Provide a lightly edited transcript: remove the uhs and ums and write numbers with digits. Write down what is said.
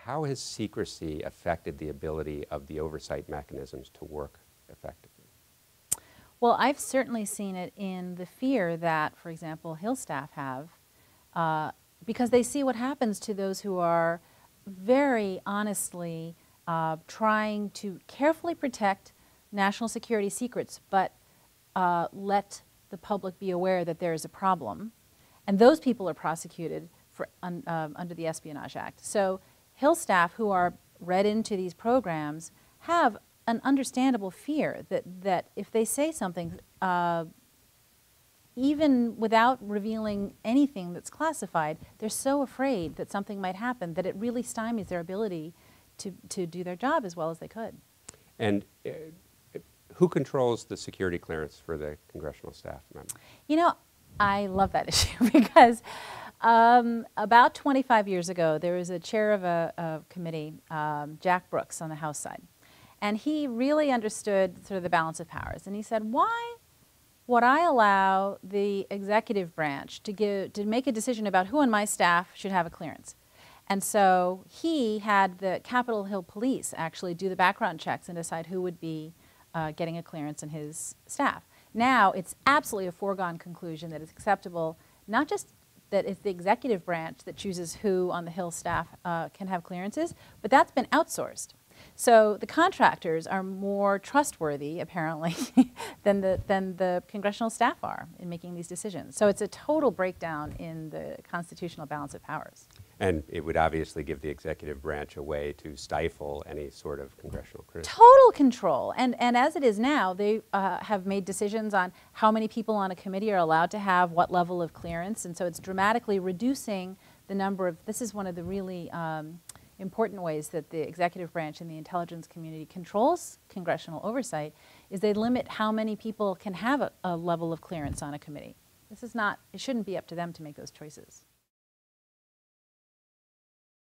how has secrecy affected the ability of the oversight mechanisms to work effectively? Well, I've certainly seen it in the fear that, for example, Hill staff have, because they see what happens to those who are very honestly trying to carefully protect national security secrets, but let the public be aware that there is a problem. And those people are prosecuted for, under the Espionage Act. So Hill staff who are read into these programs have an understandable fear that if they say something, even without revealing anything that's classified, they're so afraid that something might happen that it really stymies their ability to do their job as well as they could. And who controls the security clearance for the congressional staff member? You know, I love that issue because about 25 years ago, there was a chair of a committee, Jack Brooks, on the House side. And he really understood sort of the balance of powers. And he said, why would I allow the executive branch to make a decision about who on my staff should have a clearance? And so he had the Capitol Hill Police actually do the background checks and decide who would be getting a clearance in his staff. Now it's absolutely a foregone conclusion that it's acceptable, not just that it's the executive branch that chooses who on the Hill staff can have clearances, but that's been outsourced. So the contractors are more trustworthy, apparently, than the congressional staff are in making these decisions. So it's a total breakdown in the constitutional balance of powers. And it would obviously give the executive branch a way to stifle any sort of congressional criticism. Total control. And as it is now, they have made decisions on how many people on a committee are allowed to have what level of clearance. And so it's dramatically reducing the number of, this is one of the really important ways that the executive branch and the intelligence community controls congressional oversight, is they limit how many people can have a level of clearance on a committee. This is not, it shouldn't be up to them to make those choices.